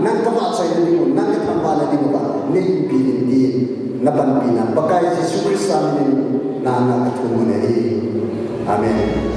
nang kawatsay na di mo, nang katambala di mo ba, nilipilin di, napanpina, pagkaya si Jesus sa amin na nakatulong na Amen.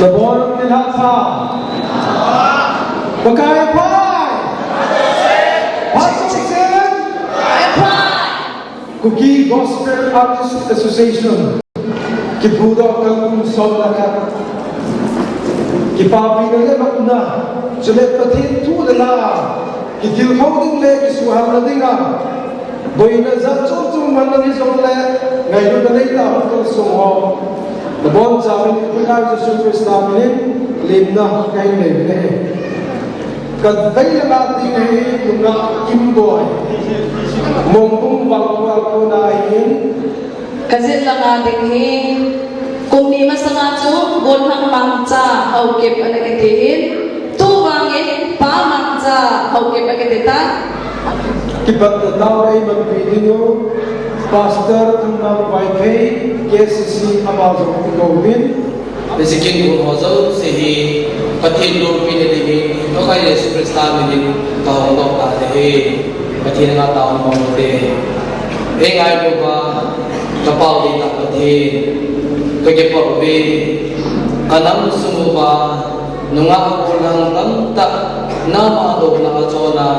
Laborong nilhasa. Pagkaya pa! Kuki Gospel Artists Association, Kibudo Kalkun Solaka, Kipapi na Bakuna, Julet Patin Tu de La, Kitil Holding Lake Suhamadinga, Boyna Zatsu Manani Zole, Nayu Naleta Hotel Soho, the bonds are in the superstar in Limna Kaine. Kadai Lati Nuna Kimboy, Mompung Balwal Kunain, Kazit lang ating kung di masangatso, bolhang mangsa, haukip anagitihin, tuwangin, pamangsa, haukip agitita. Kipat na tao ay magpilino, Pastor Tungnaw YK, KCC Amazon Gawin. Basikin ko hozo sihi patin lor pinilihin no kaya superstar din kahong dok ate patin nga taon mo te ngay ko ba kapal di ta patin kaya po be kanang sumuba nunga ko lang tanta na madog na zona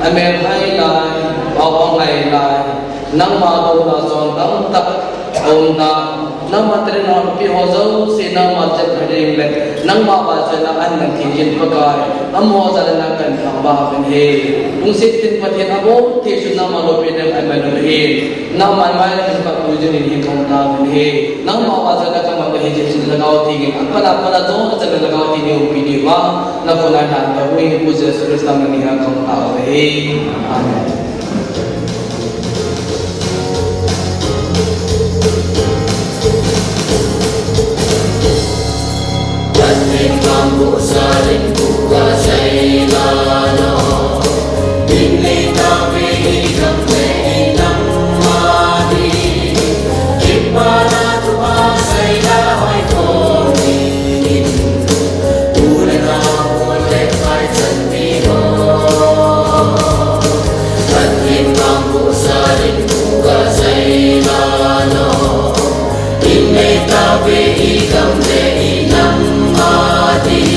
amer highlight bawang highlight nang madog na zona tanta onda nang matrin na pi hozo sina majat hading le nang maba jana an nang thin pakai am hoza na kan ba ben he ung sitin pathin abo te su na malo pe na ai mano he na mai mai na ka pujun ni thong ta ben he nang maba jana ka ma he je sin lagao thi an pala pala do jana lagao thi ni video wa na ko na na ta wi puja surista mani ha thong ta he amen. Mampu saling buka sailano, bini tapi hidup berinam mati. Gimana tu sailah hai konin, bulan boleh kai sendiri. Tapi mampu saling buka sailano, bini tapi hidup berinam mati.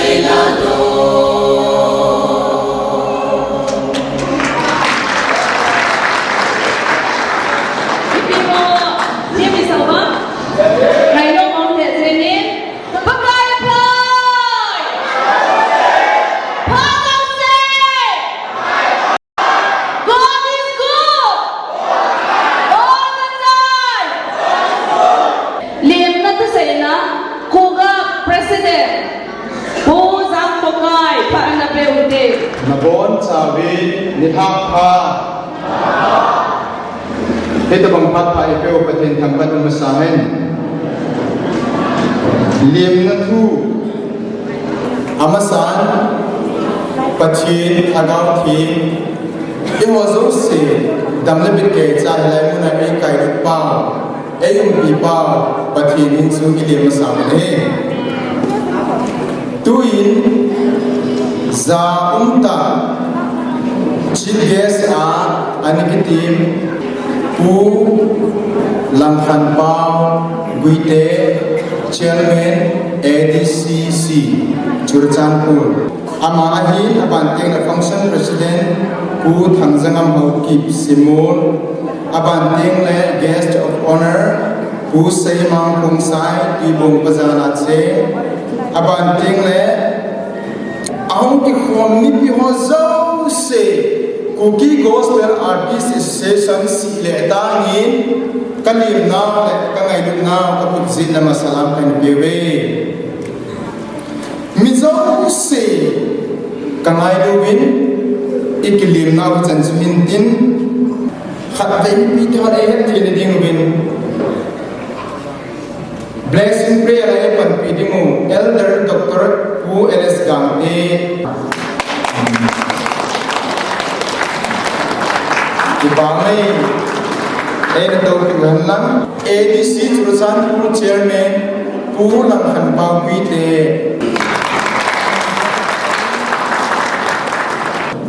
Sailano. Ipimo, niya may sawa? Ngayon ang tetrenin, pagkayapay! Pagkakse! God is good! All the time! Liam na to sa ina, kuga president, Buzang Pokay, paano na peunti? Nabon sabi nithakha ito bang patha ipeo patin thangban umasahen liam na thu amasan pachin thagaw thi imozo se damle bit ke cha lai mun ai kai pa ayum pi pa pathin in su ki liam sa ne tuin za umta chilges a anikitim pu langkhan pau guite chairman ADCC Churchanpur ama ahi abanteng na function president pu thangjangam haukip simul abanteng le guest of honor pu seimang pungsai ibong bazana che abanteng le ahong ki khom ni pi ho zo se Cookie Gospel Artist Association si le dangin kalim na le kangai lu na kaput zin na masalam kan bewe mizo se kangai lu win ikilim na chan chuin tin khat dai pi ta le tin ding win blessing prayer ai pan pi dingu elder Dr. Pu LS Gang e Ibangai Edo Kiwanlang ADC Churchanpur Chairman Pu Langkhan Pau Guite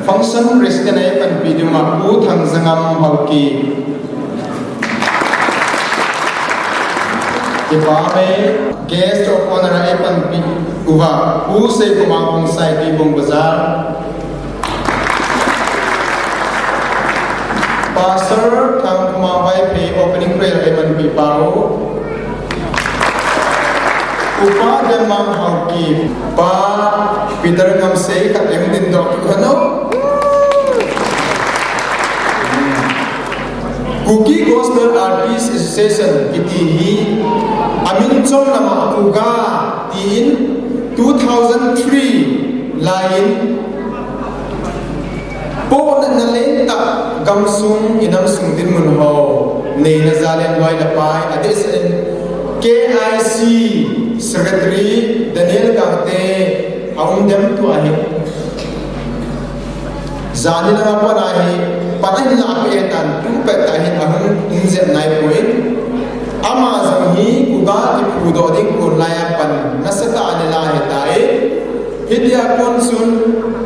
Function President ay panpiduma Pu Thangjangam Hauki Ibangai Guest of Honor ay panpiduma Pu Say Kumangkong Sai Ibong Bazar Pastor Thang Kumawai Pay Opening Prayer Eman Pipao Upa Demang Hauki Pa Peter Ngamsei Kat Emdin Dok Kano Cookie Gospel Artist Association Itihi Amin Chom Nama Uga in 2003 Lain Po na nalenta gamsung inam sungdin mun ho nei na zalen wai la pai adis KIC Secretary Daniel Gangte aum dem tu ahi zani na pa nahi patai la pe tan tu pe ta hin ahun inzem nai point ama zam hi kuga ti pudo ding kur laya pan nasata ani la he tai hidia konsun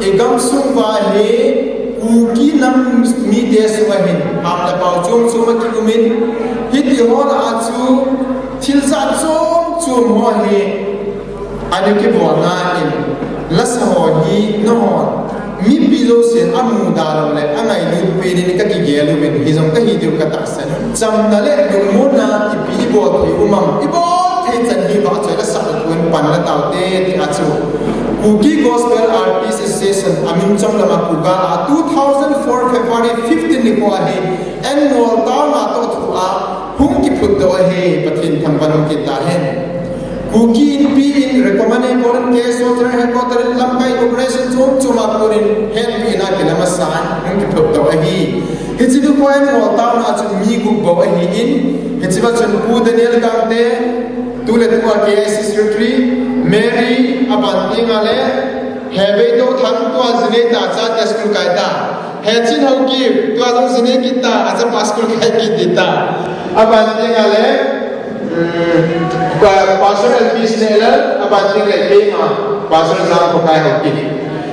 egam sung wa he Uki nam mi desu wahin amla pau chom chom ki kumin hiti hol achu thilsa chom chom ho he ani ki bona in lasa ho hi no mi bilo sen amu dalam le angai lu pe ni ka ki gelu min hi jong ka hi du ka ta san cham na le dung mo na ti pi bo thi umam ibo the chan hi ba cha ka sa kun pan la taw te ti achu Cookie Gospel Artist Association Amin Chom Lama Kuga 2004 February 15 ni ko ahi annual taw na to thua hung ki phut do ahi pathin thampanam ki ta hen Cookie in P in recommended foreign case author headquarter in Lamkai Operation Chom Choma Purin head P na kilama san hung ki phut do ahi hichidu ko annual taw na chu mi gu bo ahi in hichiba chan Pu Daniel Gangte Tule Tua KIC Secretary Mary Abanti Ngale Hebe to Thang Tua Zine Ta Cha Teskul Kaita Hechin Hauki Tua Zong Zine Kita Aza Paskul Kai Kita Abanti Ngale Pastor LP Snell Abanti Ngale Pema Pastor Zang Pokai Hauki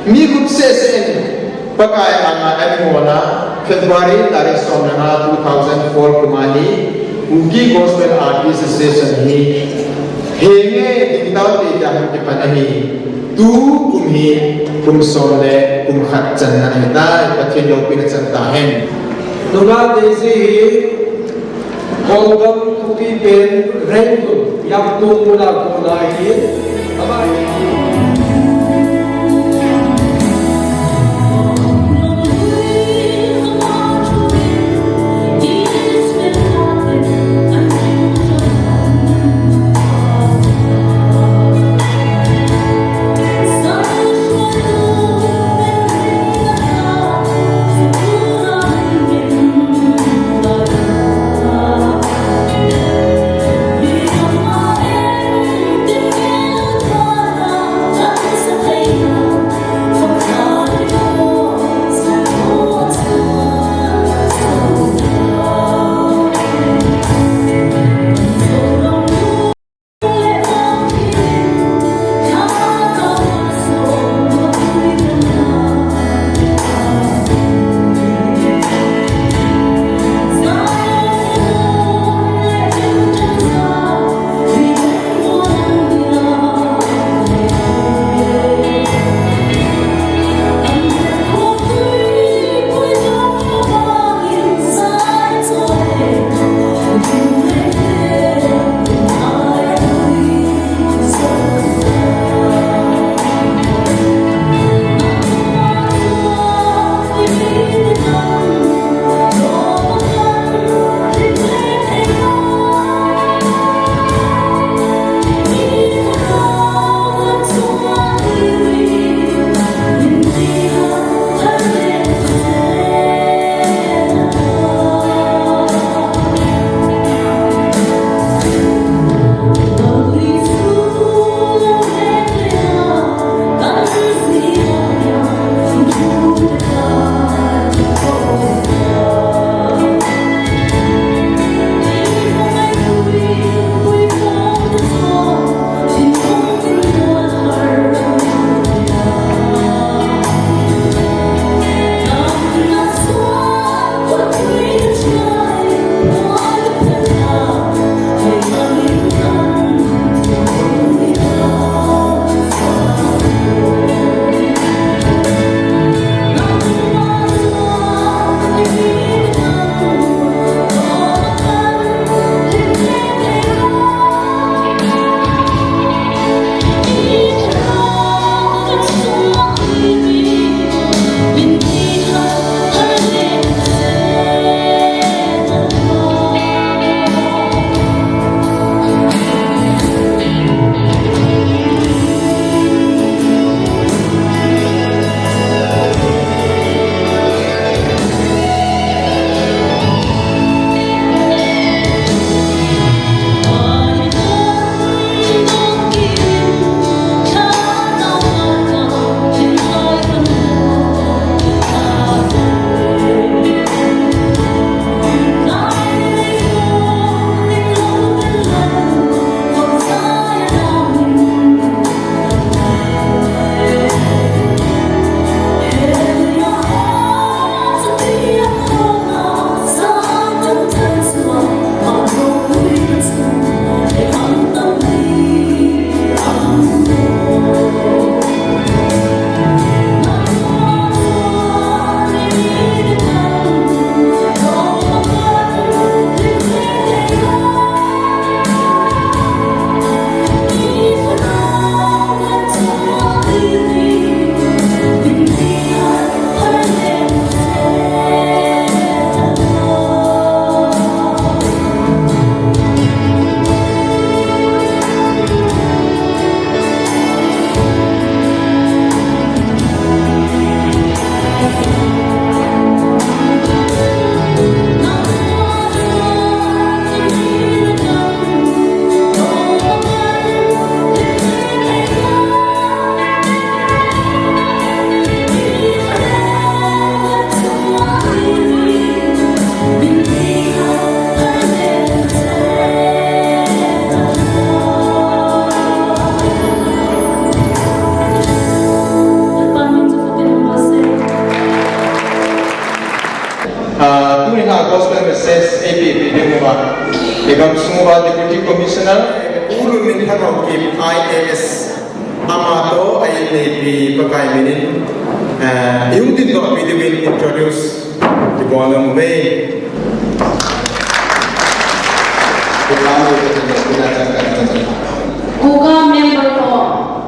Mi Gup Se Pakai Anga Emona February Tarik Somna 2004 Kumani Cookie Gospel Artist Association He Henge Diktaw Te Jaham Kipanahi tu kumhi kumsole kumkhat chan na dai pathin lo pin chan ta hen nunga desi kolgam tuki ben rendu yak tu mula kona hi abai Gospel Message APP Dengwa, Egam Sungwa Deputy Commissioner, Uru Minhan of IAS, Ama Mato ay ni pakai minin yung din ko pwede introduce di Bonam Way. Kuga member ko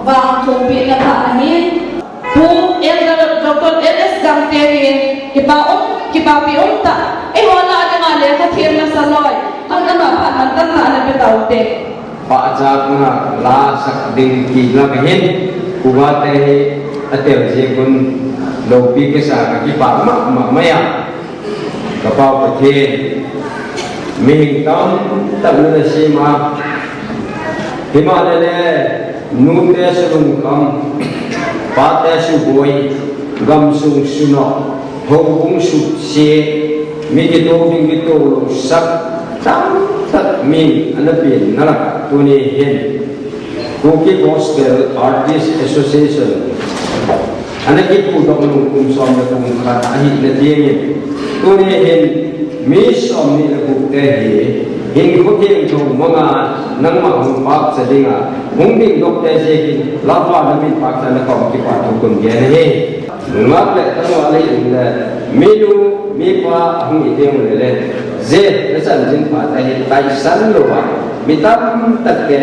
bang tumpi na paanin bu elder Dr. LS Gangterin kipapiong ta wala ada ngale ka thir na saloy ang ano pa tan na na bitaute Pak Ajak nga la sak ding kila kahin kuwa te atel je kun lobi ke sa ka kipa ma maya kapau pathe ming tam tab na si ma himalaya nu te sulung kam pa te su boy gam sung suno hong su se mi ke to ding ke to sak tam tat min anapin nalak tuni hin Cookie Gospel Artist Association anakit po daw nung kumsom na kung katahit na dingin tuni hin misom ni nagbutehi hin kuting itong mga nang mahumpak sa dinga mungding dokte sikin lapa namin paksa na kawakipato kung ganahin ngaplet tango alay na minu mipa ang itong lele Z nasan jin pa tahi tai san lo ba mitam takke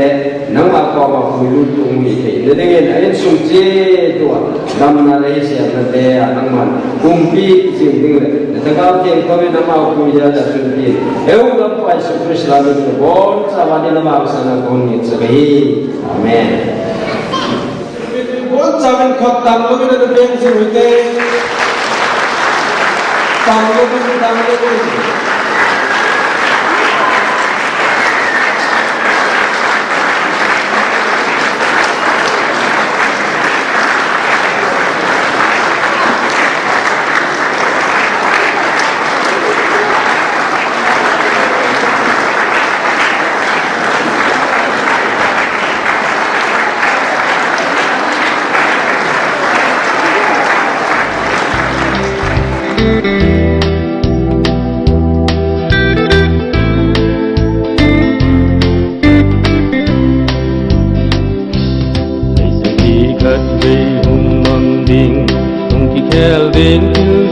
nangwa ko ma khulu tu mi the dengan ayen sum je tu dam na lai se na te anang man kumpi jing ding le na ka ke ko me na ma ku ya da sun ti eu ga pa su krishna ni bon sa wa ni na ma sa na ko ni sa hi amen bon saben khot tam lo na ben se hote tam lo ni tam lo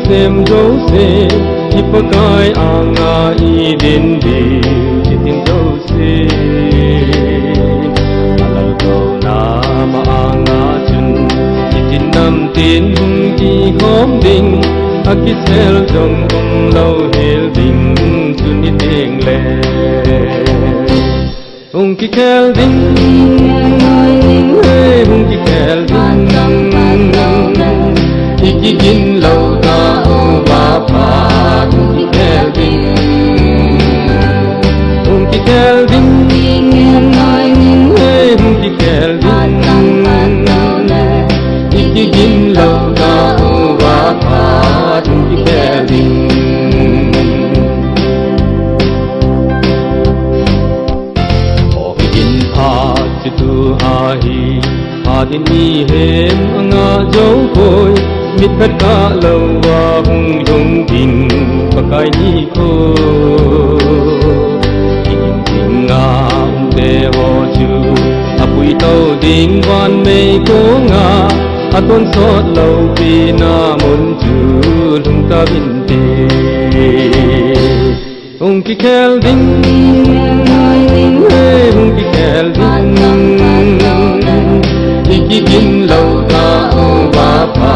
Sem Jose, ipakai anga idin di itin Jose. Alau kau nama anga jun itin nam tin hung i khom ding akisel jong lau hel ding jun iting le. Hung ki kel ding, hey hung ki kel ding. Ikigin lau ta o bapa Ungki kelding Ungki kelding Hey ungki kelding Ikigin lau ta o bapa Ungki kelding Ikigin pa situ ahi Adin ihem anga jau koi mit bet ka lâu wa hung dung ding pakai ni ko ding nga te ho chu apui tau ding wan mei ko nga aton sot lâu pi na mun chu lung ta bin te hung ki kel ding hey hung ki kel ding ikigin lâu ta o bapa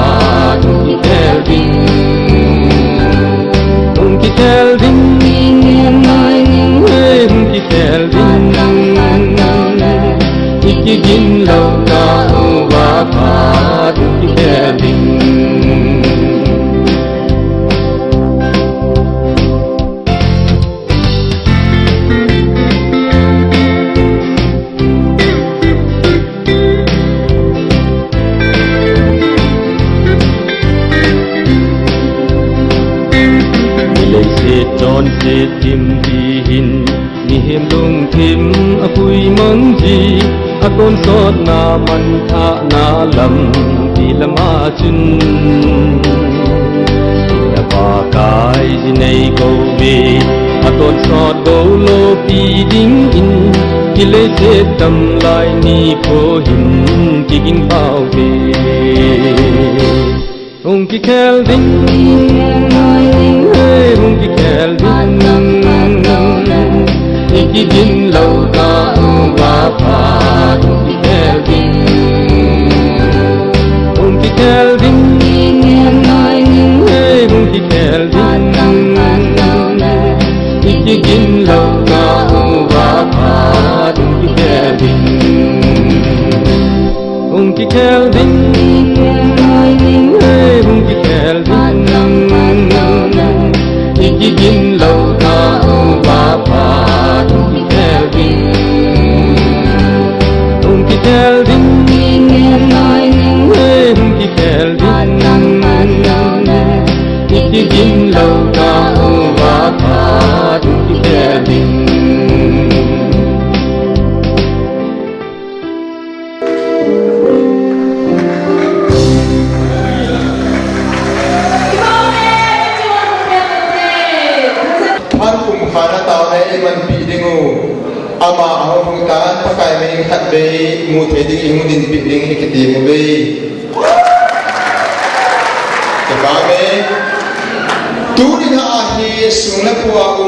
Ungki kelding Ungki kelding Hey ungki kelding Ikigin lau ta o bapa Ungki kelding Don se tim di hin ni hem lung tim apui mang ji aton sot na man tha na lam ti lama chun la ba kai ji nei ko vi aton sot go lo pi ding in kile se tam lai ni ko hin kigin pau be hung ki khel ding hey hung ki khel ding kigin lo ka wa pa hung ki khel ding hung ki khel ding hey hung ki khel ding kigin lo ka wa pa hung ki khel ding hung ki khel ding hey hung ki khel ding kigin lo ka wa pa hung ki khel ding hung ki khel ding hey hung ki khel ding kigin lo ka wa pa hung ki khel ding ama ahong tan pakai mai khat be mu the ding ing din pi ding he kiti mu be ke ba be tu din ha hi sungna puwa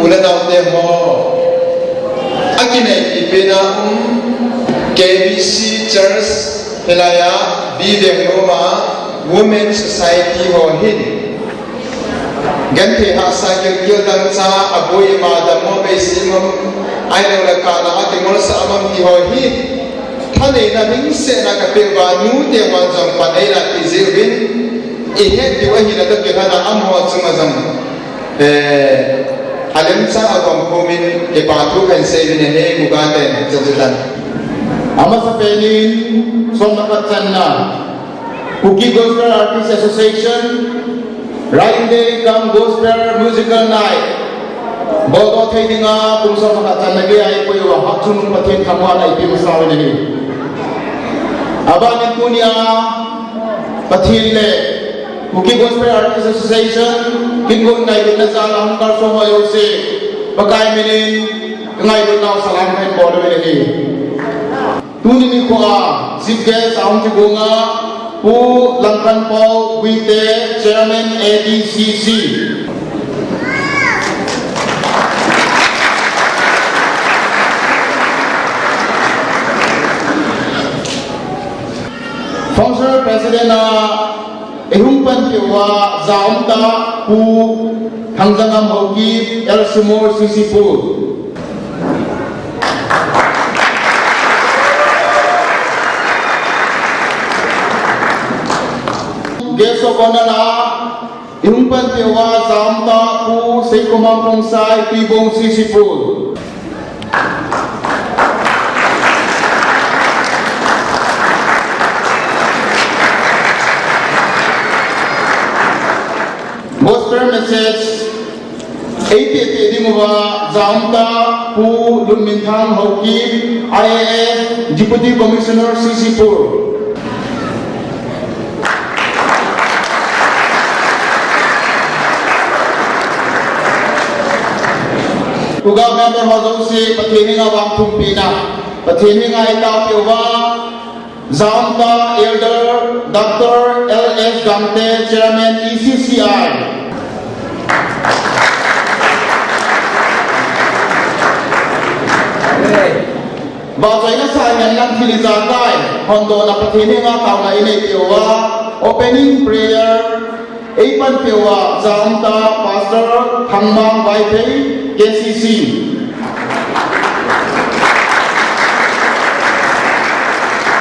ula daw te ho akine ipena KBC Church helaya bi de roma Women Society ho hin ganti ha sa kyal dang cha aboy ma da mo be simam ai đâu là cả là cái ngón sa amam thì hồi hítท่านเองนะนิ่งเสนากับเป็นวานูเดียวันจังปันไอ้ละอิเซวินอีเหตุที่ว่าหินตะเกียบนะอัมหัวจุมาจังอันนั้นซาอัตมโคมินเอปาทุกันเซวินเฮมุกาเตนจัดจันอามาสเปนินสมนักจันนะCookie Gospel Artists Association Right Day Come Gospel Musical Night Bodo thay đi nga cùng sao mà chăn này ai quay vào học chung một thiên tham quan này tìm sao này đi. Aban Punia, Pathin le, Cookie Gospel Artists Association, Kingun này được nazar làm cả số mọi người sẽ, bagai minin, ngay được nào salam hay bodo này đi. Tu ni khoa, zip gas aung chibunga, pu langkan Paul Wite, Chairman ADCC. Founder President Ehumpan Tiwa Zaumta Pu Hangjangam Hoki El Simor Sisipur Geso Konala Ehumpan Tiwa Zaumta Pu Seikomang Kongsai Tibong Sisipur Gospel message 80 di muwa Zaumta Pu Lunminthang Hoki IAS Deputy Commissioner Sisipur Tuga member Hozosi Pathininga Wangthum Pina Pathininga Itaw Piwa Zaumta Elder Dr. L.S. Gamte Chairman ECCI Bajai na sa yan lang filizatay Hondo na patini nga tao na inay piwa Opening prayer Eipan piwa Zaumta Pastor Hangmang Baitay KCC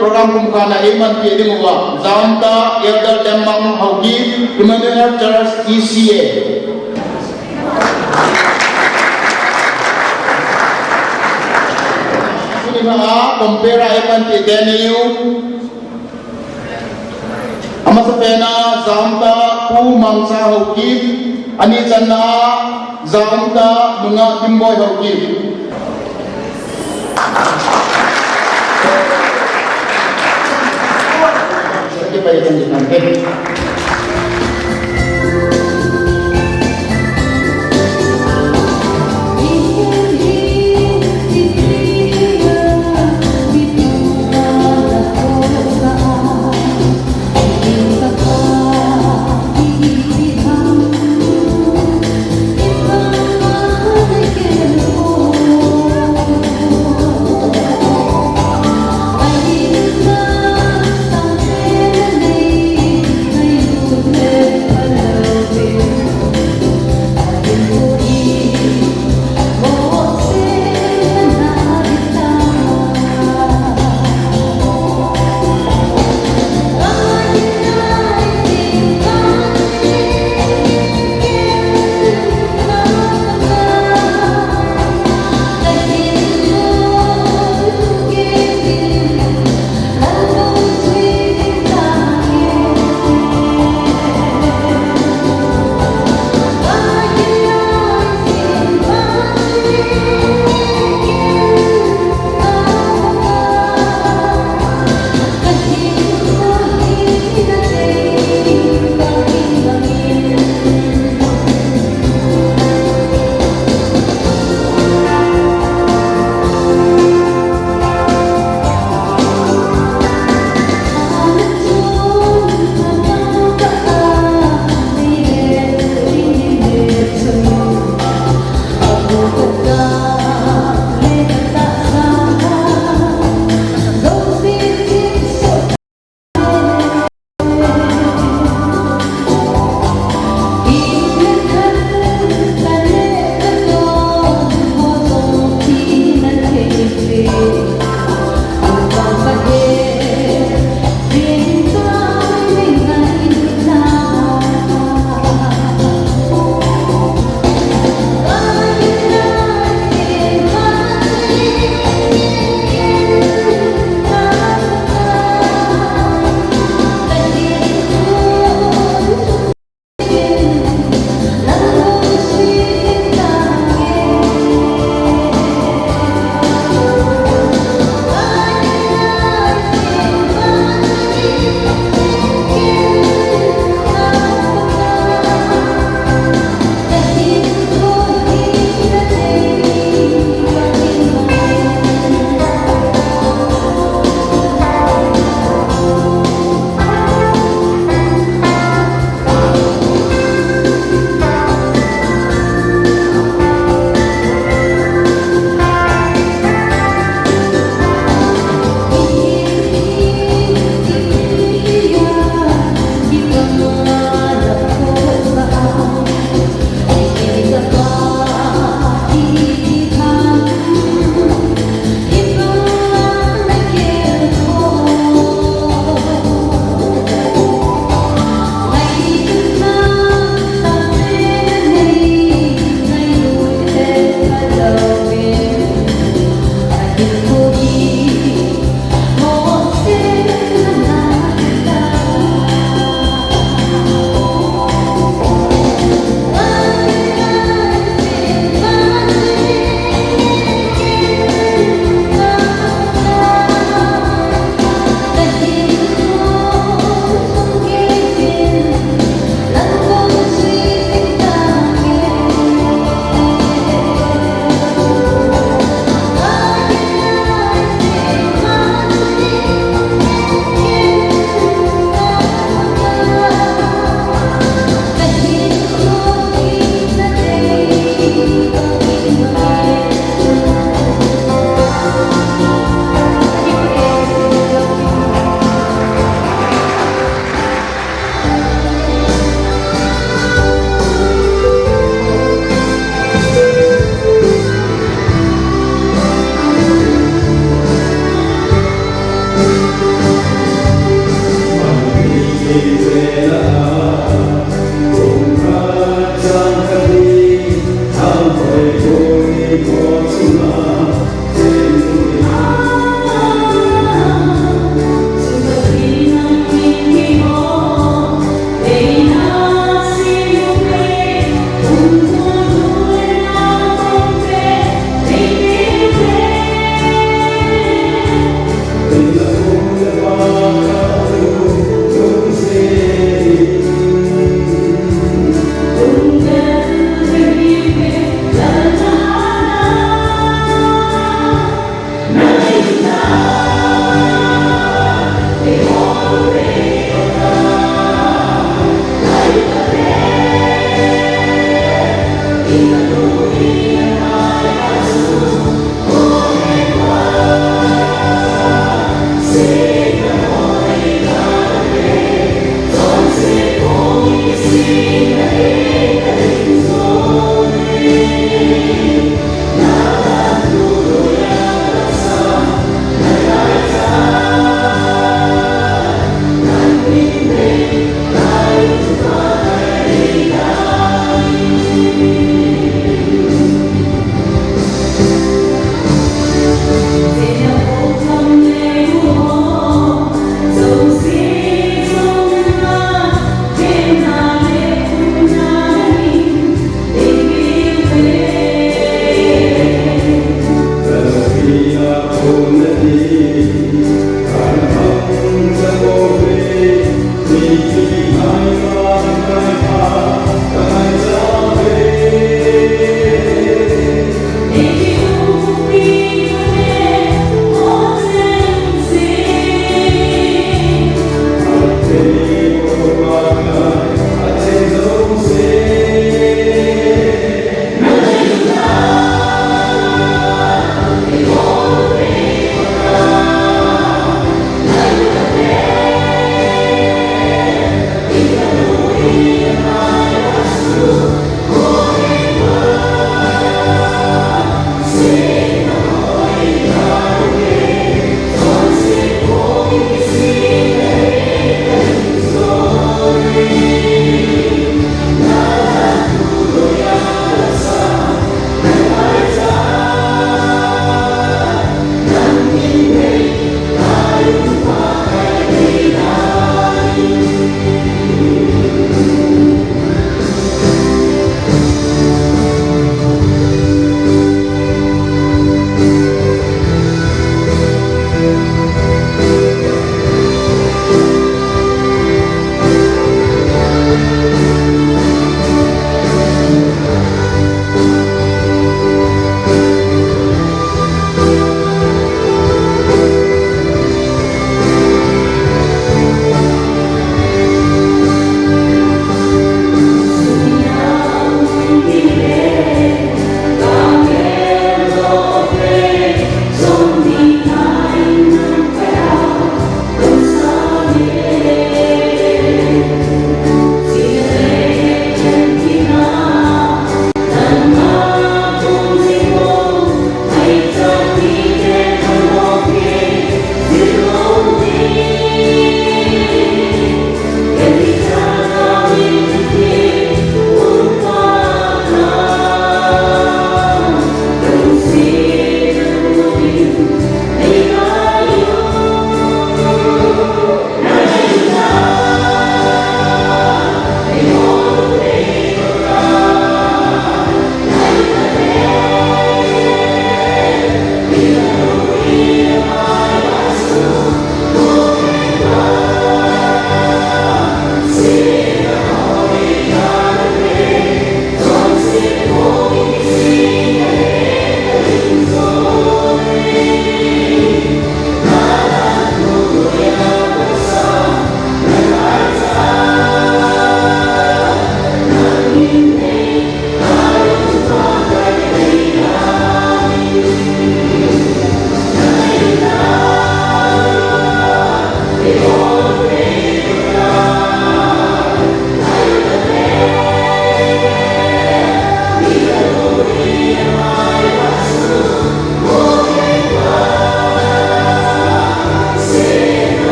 program kumkana Eiman Pidi Muwa Zaumta Elder Dembang Haugi Emmanuel Church ECA Compare Eiman Pideniu Amasapena Zaumta Pu Mangsa Haugi Anicana Zaumta Nunga Timboy Haugi Baik lanjutkan.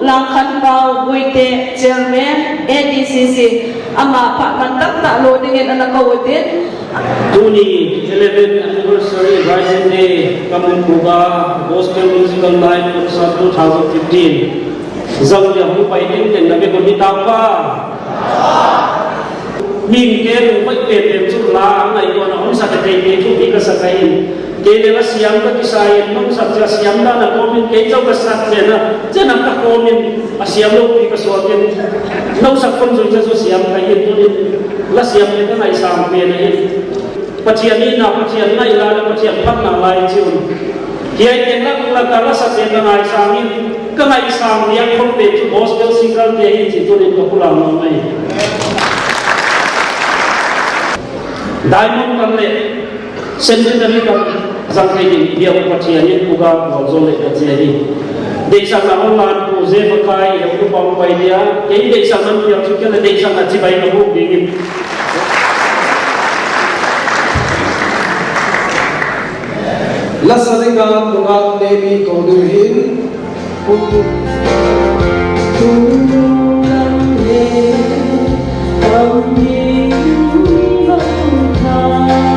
Langkan Pau Buite Chairman ADCC ama Pak Mantak tak lo dengan anak kawatin Tuni 11th anniversary Rising Day Kamun Kuga Gospel Musical Night Concert 2015 Zong ya hu pai tin ten na be ko ni ta pa Ming ke ru pai pe pe chu la ngai ko na on sa ka te chu bi ka sa kai ke le la siam ka kisai non sa cha siam da na ko min ke chau ka sa che na ka ko min a siam lo bi ka so ken no sa kon zo cha so siam ka yin to la siam le ka nai sam pe na yin Pachian ni na pachian na ila na pachian phak na lai chiun hiai ten na kula ka la sa pe ka ngai sam yin ka ngai sam ni ang kon pe chu gospel singer te hi chi to ni ko kula no mai Diamond kan le centenary kan zang kai ni dia ko pachian ni kuga ko zo le ka che ni de sang na online ko je ba kai ya ko pa pai dia ke de sang man dia chu ke de sang na chi bai na bu bi ni Lasalinga tungat nemi koduhin Hãy subscribe cho kênh Ghiền Mì Gõ để không bỏ lỡ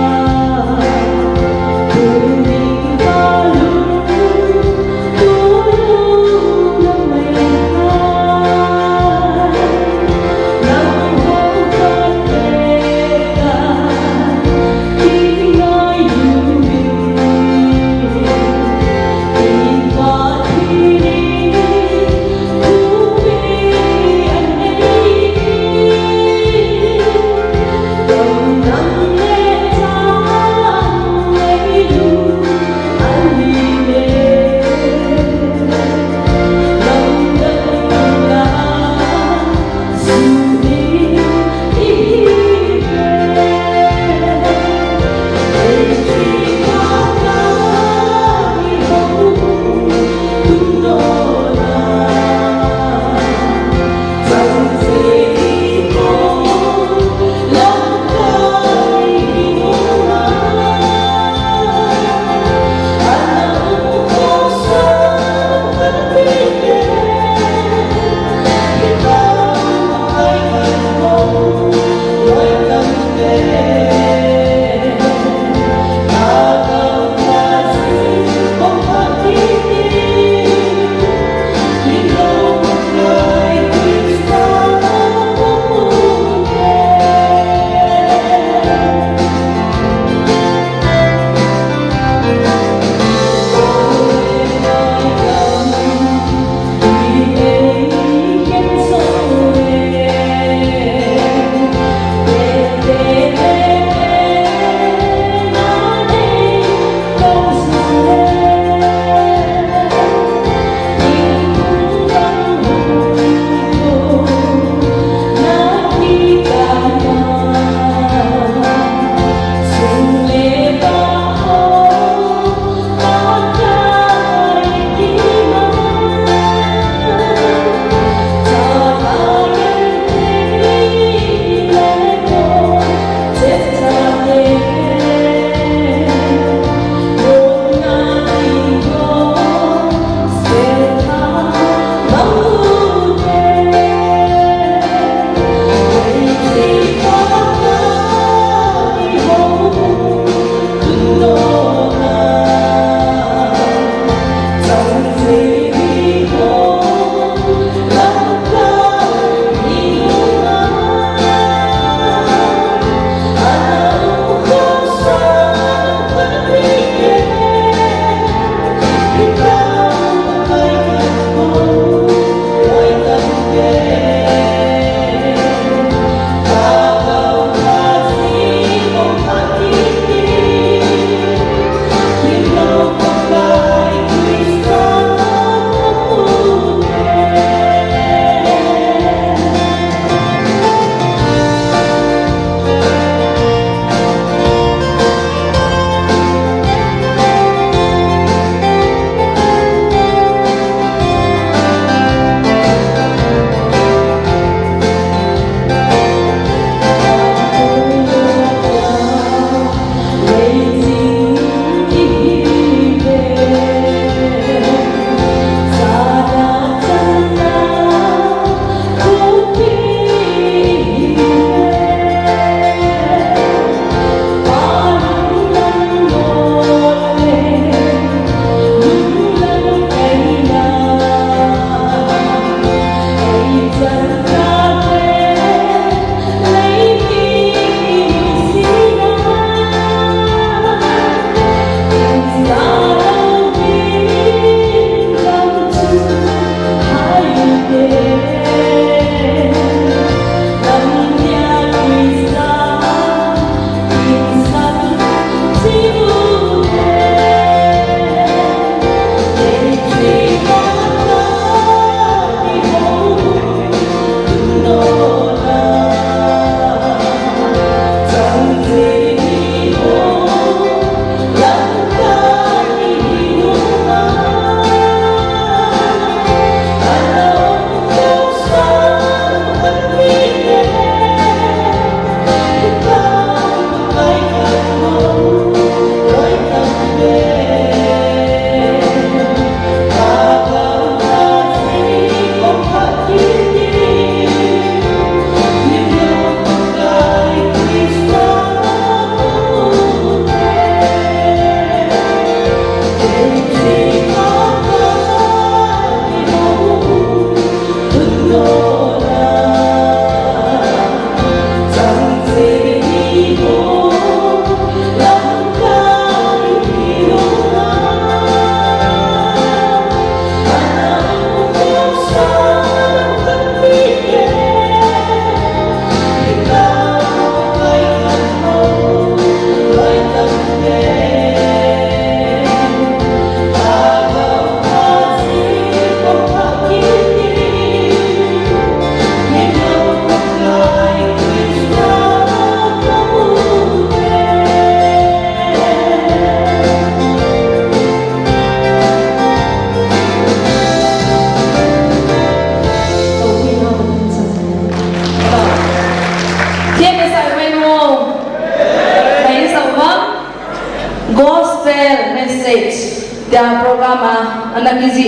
dia programa anak gizi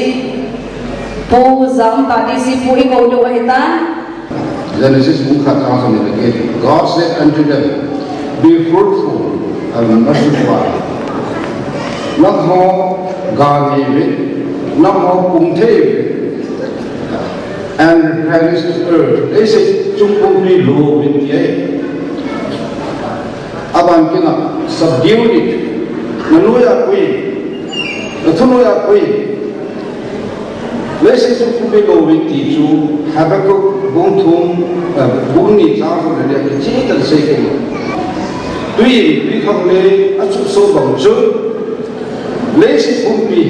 pu zam tadi si pu iko do hitan. Genesis book has also indicated, God said unto them, be fruitful and multiply. Not more garden, not more punctate, and replenish the earth. They say, Chukung be low in the air. Aban kina, subdue it. Nanuya kui, natunuya kui. They say, Chukung be low in the Jew. Habakkuk buông ni giáo của người đẹp chỉ cần xây dựng tuy vì không lấy áp dụng số bằng chữ lấy sự phong bì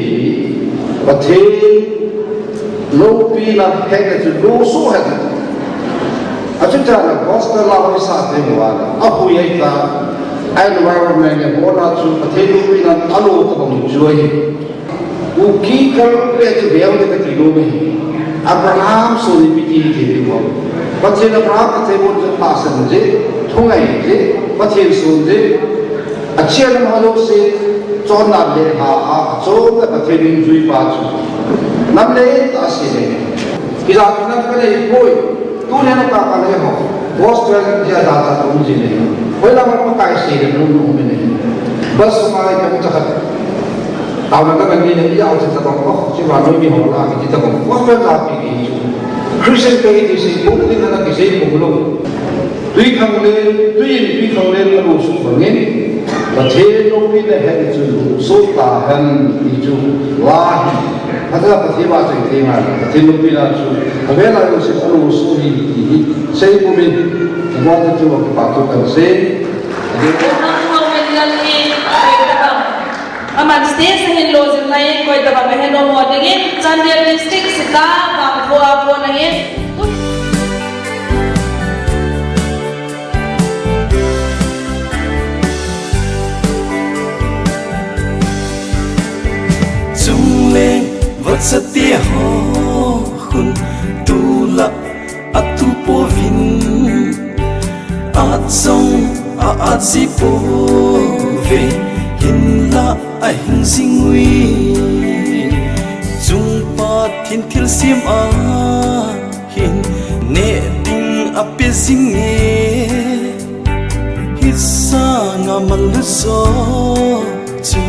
và thế lâu bì là hết là chữ lô số hết chúng ta là có sự lao với sa thế mà áp huy ấy ta environment này có là chữ và thế lâu bì là alo tập bằng chuối u kí cái cái chữ béo thì cái kilo mình Abraham so ni piti ti mo pathe Abraham pathe mo ta san je thongai je pathe so je achian ma lo se chon na le ha cho ka pathe ning jui pa chu nam le ta se ne ki ra na ka le koi tu ne no ka ka le ho boss tra ja da ta tu ji ne koi la ma ka se ne no no me ne bas ma ka ta tao là các anh đi những giáo trình tập có chứ vào nơi bị họ làm thì tập có rất là bị Christian cái thì sẽ cũng tin là cái gì cũng luôn tuy không lên là đủ số phần nghìn và thế nó bị là hệ chủ số ta hành thì chủ là thật ra phải ba chuyện thế mà thế nó bị là chủ và về là sẽ có đủ số thì xây của mình thì mong cho một cái bảo cần xây Aman stage sa hinlo zin na yin koy taba ka hino mo dingin Chandel district sita bang buwa na yin Chung lên vật sa tia ho hun tu la atu po vin at song at si po ve hin la a hin singwi chung pa thin thil sim a hin ne ding a pe singe hissa nga mal so chu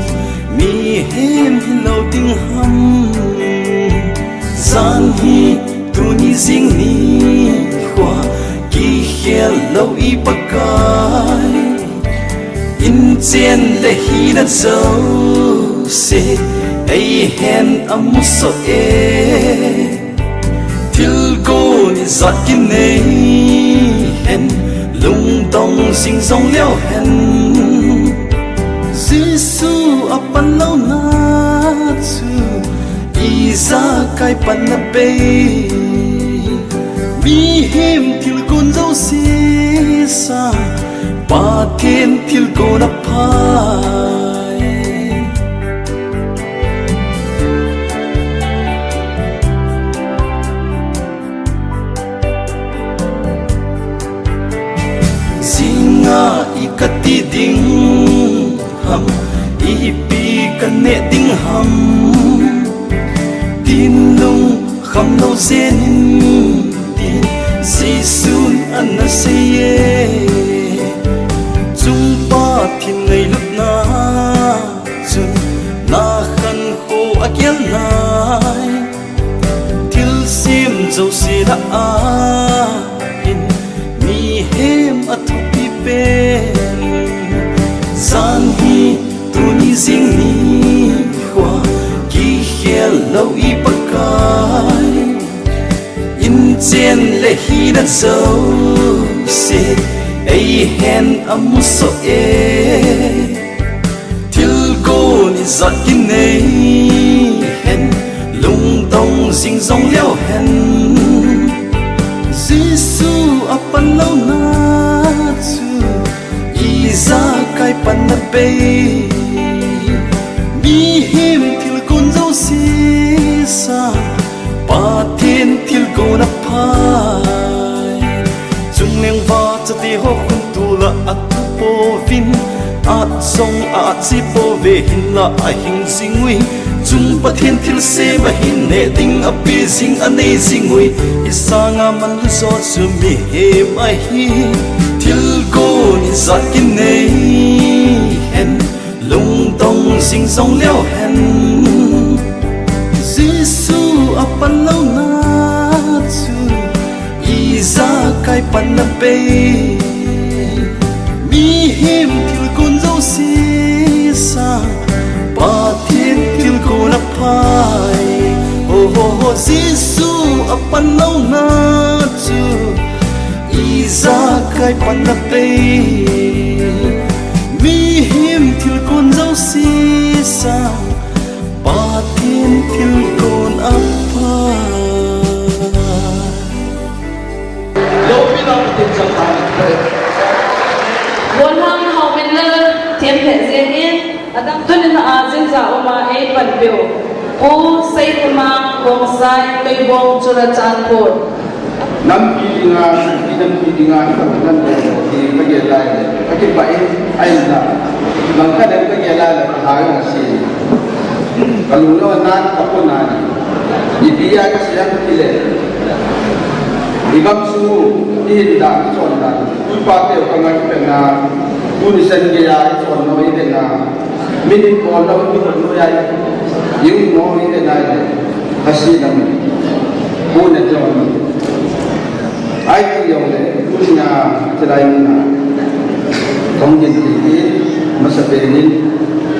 mi hem lo ding ham zan hi tu ni sing ni khwa ki khel lo i pakai in chen le hi na so se ai hen am so e til go ni zat kin nei hen lung dong sing song leo hen Giêsu apan lo na chu isa kai pan na pe mi him til kun zo si sa pa thiên til ko na pai singa ikati ding ham ipi kan ne ding ham tin lung kham lo sen tin si sun an na se chung pa thiên ngày lúc na chun na khan khô a kian nai til sim zo si da a in mi hem a thu pi pen san hi tu ni sing ni khwa ki khel lo i pakai in chen le hi na zo se ai hen am so e til go ni zat kin nei hen lung dong sing song leo hen Giêsu apan lo na chu isa kai pan na pe mi him til kun zo si sa pa thiên til go na pai chung leng va cha ti ho kun tu la at po vin at song at si po ve hin la a hing singui chung pathian thil se ma hin ne ding a pi sing anei singui isanga man lu so su mi he ma hi thil ko ni zat kin nei hen lung tong sing song leo hen Giêsu apan lau na chu iza kai pan na pe mi him thil kun zo si sa pa thiên thil ko na pai ho Giêsu apan lau na chu iza kai pan na pe mi him thil kun zo si sa pa thiên thil kon apa lo pi na tin sa ta Buồn hăng hậu mình lơ thiên thể riêng yên Adam tuân lên à dân giả ô mà ấy bật biểu Ô xây thơ mà gồm sai cây bông cho ra chan phồn nam pi nga ka nan ki pa ge lai ka ki bai ai na bang ka den ka ge lai la ha ga si kalau lo na ka ko na ni dia ka siang ki le igam su ni da ki chon da ku pa te ka nga ki na ku ni san ge ya chon no i de na min ko lo ki no ya yu no i de na ha si na ku ne chon ai thì dùng để cũng nhà cho đây là công nhân thì mà sẽ về nên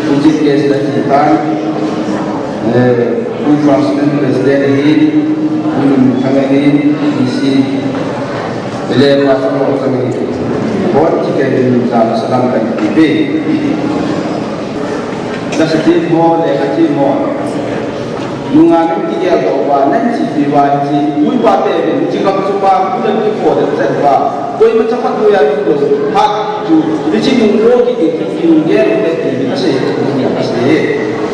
cũng chỉ kia sẽ chỉ ta cũng president president đi cũng thằng này đi si để làm sao mà sẽ về buat jika kita sedangkan TV dah sedih mo deh kecil mo nungan tiga doa nanti diwaji mui bate jika cuba bulan ke pada terba koi macam apa tu yang tu hak tu di sini mungkin kita kira kita masih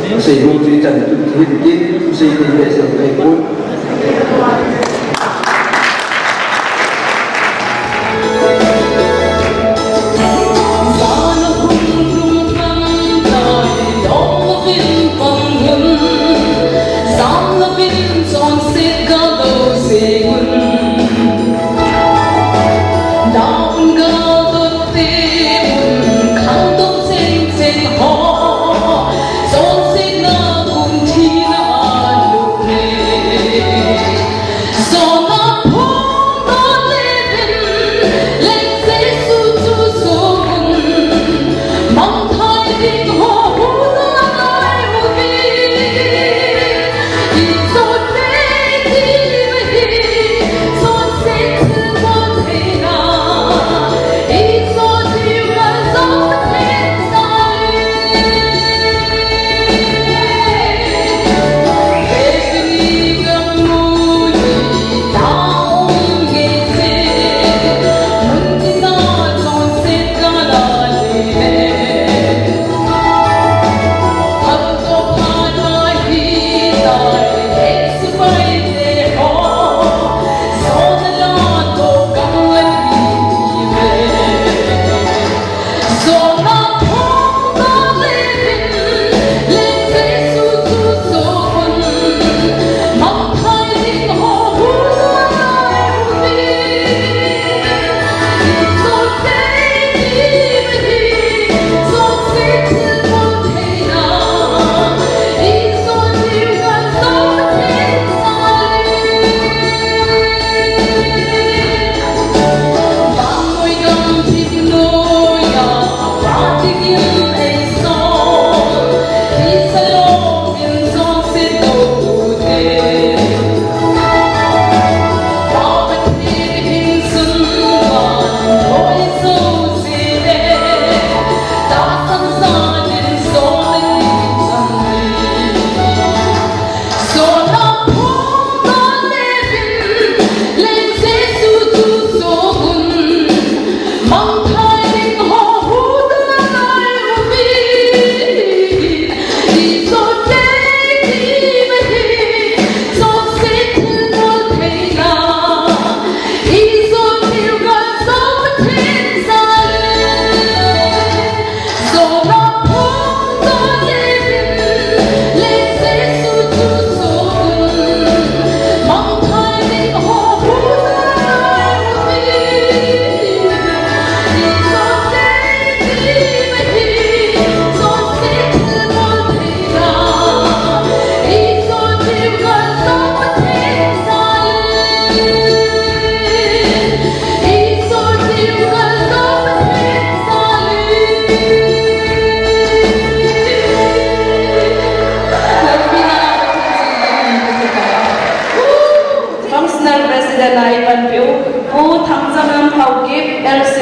masih mungkin jangan tu kita masih kita sebagai pun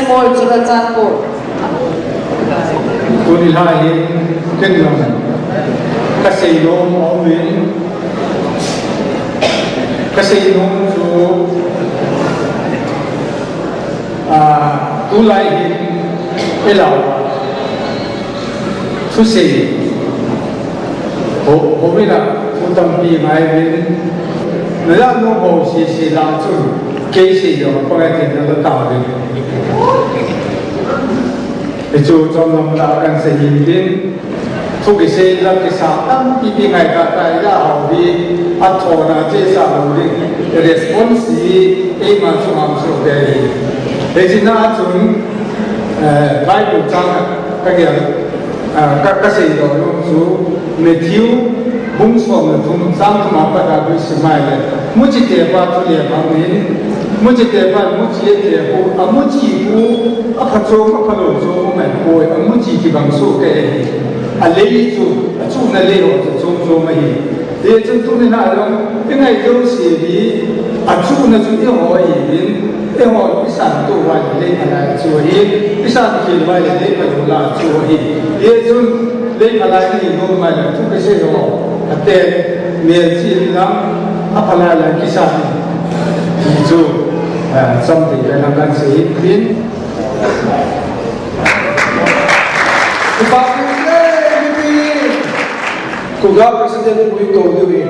Paul Churachandpur. Kuni lain kenal kasih dong awin kasih dong tu tu lain elau tu sih ho bila utang pi mai bin nela no ho si lang tu kesi yo pakai tidak tahu ni. Itu contoh melakukan sehingga tugas saya kesahatan ini mereka kaya hobi atau nanti sahuri responsi masuk dari. Jadi nak cun baik ucap kaya kasih dorong tu Matthew bungsu tu sang apa dah bersama le. Mungkin dia tu dia kami. Mungkin dia mungkin dia mungkin apa cuma apa loh mungkin mungkin kita bangsu ke alih itu cuma leh itu cuma ini dia tu ni nak orang ini itu sih cuma tu dia ini bisa tu wajib leh kalau cuci bisa tu wajib leh kalau cuci dia tu leh kalau ini normal tu kesi lo ada mercy lang apa lagi kisah itu something yang akan sehingga Kuga Presiden Buito Dewi